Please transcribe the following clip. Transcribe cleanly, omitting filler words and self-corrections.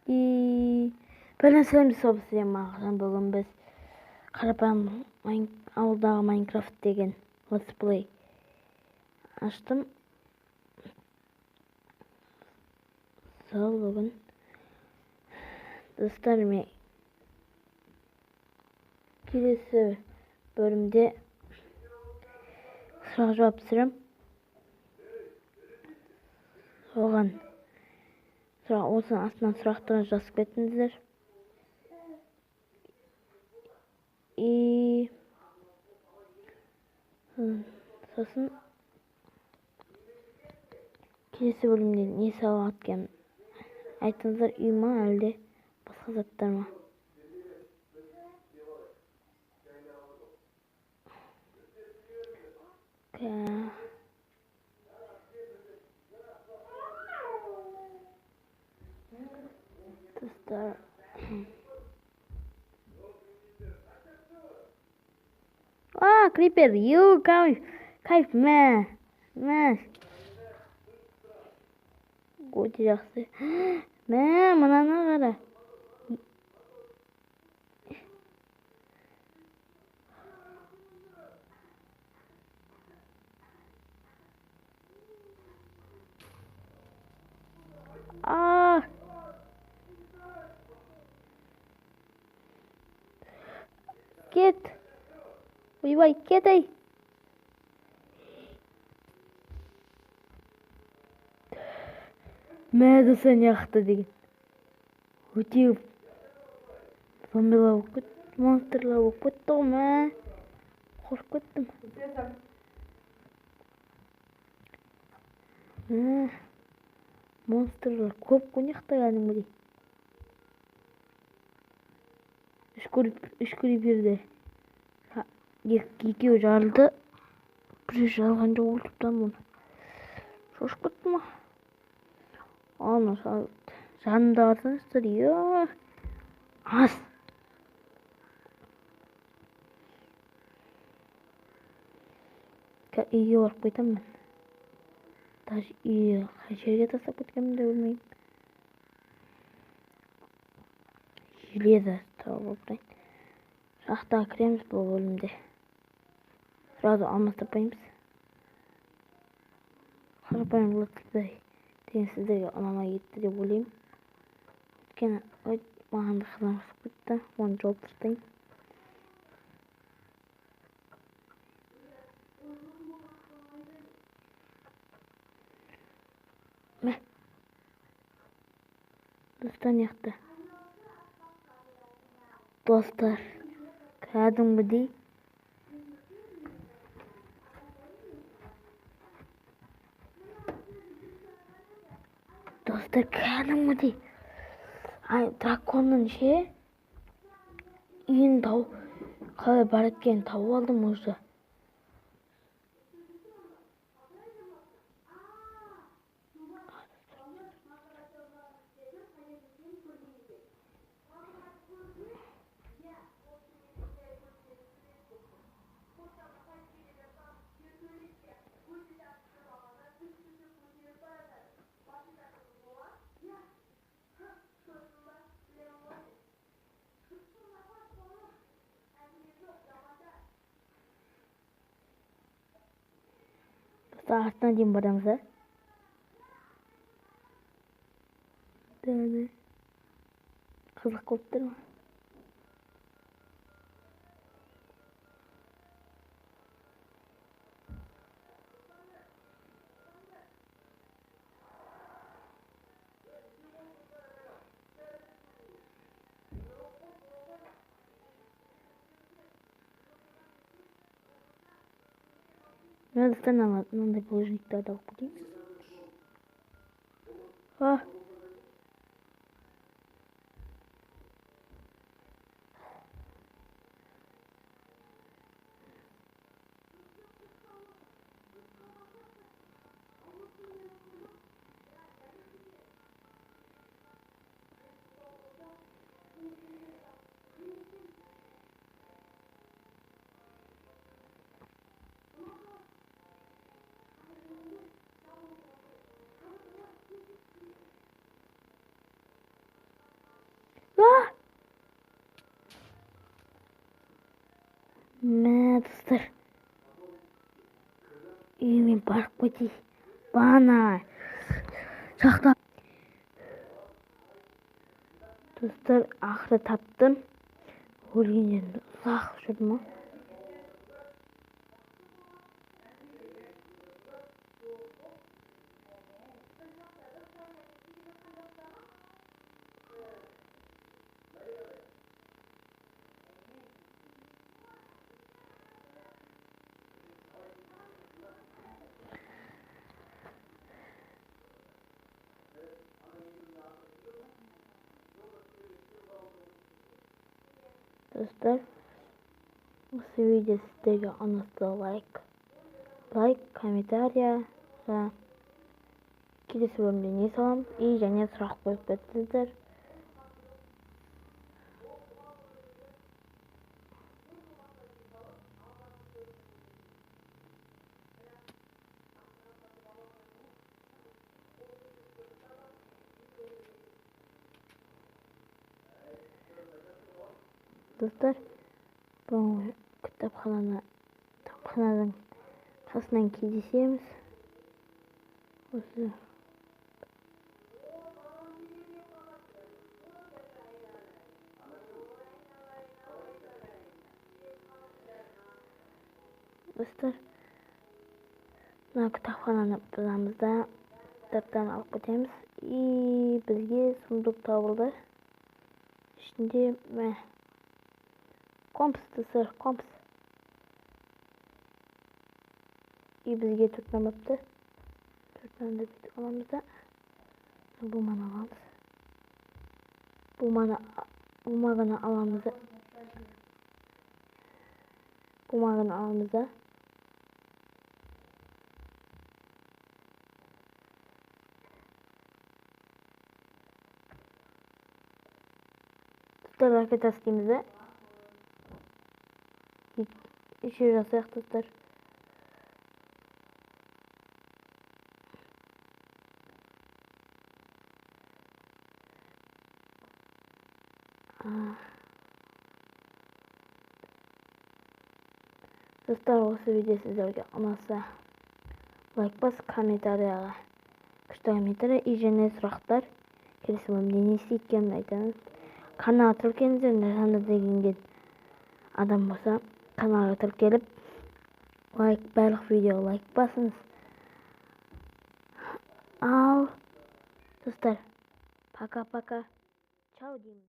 Бәрнәрселәрне сабыз маған бүгін біз қарапайым ауылдағы Майнкрафт деген летсплей аштым. Сол бүгін достарыма келесі бөлімде сұрақ жауап түсірем. Оған осының астынан сұрақтарыңызды жазып кетіңіздер. Сосын келесі бөлімде не сабақ өткенін айтыңыздар, үй ма әлде басқа заттар ма? Достар, крипер, кайф, мә. Өте жақсы. Мә, мынаны қара. Кет. Ойбай, кет ай. Мәді сен яқты деген. Өте зомбилар болып кетті, монстрлар болып кетті ғой, мә. Қорқып кеттім. Монстрлар көп қонақта кәдімгідей. Үш криперде екеуі жарылды. Біреу жарылған жоқ өлтіптен мұны. Шошып кетті ма? Оны жанымда қарсаңыздар, ас. Үйге барып қайтам мен. Даже үйге қай жерге тастап кеткенімді де білмеймін. Железо тауып алайын. Шахтаға кіреміз бұл бөлімде. Сразу алмас таппаймыз. Қарапайым летсплей деген сіздерге ұнамай кетті деп ойлаймын. Өйткені маған да қызғаншылық кетті. Оны жауып тастайын. Мә. Достар яқты. Достар, кәдімгідей драконның үйін қалай бар еткенін тауып алдым уже. Артына дейін барамыз, қызық болып тұр ма? Мен мынандай булыжниктарды алып кетейін. Ah! Mә, достар. Үйіме барып кетейін. Бана. Шақта. Достар, ақыры таптым. Өлген жерімде ұзақ жүрдім ма? Dostlar, осы видео сіздерге ұнаса лайк, комментария va келесі бөлімде не салам и және сұрақ қойып кетсіздер. Достар, бұл кітапхананың қасынан кездесеміз. Осы достар, мына кітапхананы бұзамызда кітаптан алып кетеміз и бізге сундук табылды. Ішінде компас, достар, компас. И бізге тұтынамапты. Тұтынамды бүйтіп аламыз да. Буманы аламыз. Бумаганы аламыз да. Бумаганы аламыз да. Достар, ракета істейміз да. Еще жасайық, достар. Достар, осы видео сіздерге ұнаса лайк бас, комментарияға күшті комментария и және сұрақтар келесі бөлімде не істейткенін айтамыз. Каналға тіркеліңіздер, Нұржанды деген адам болса каналға тіркеліп барлық видеоға лайк басыңыз. Ал достар, пока-пока, чао деймін.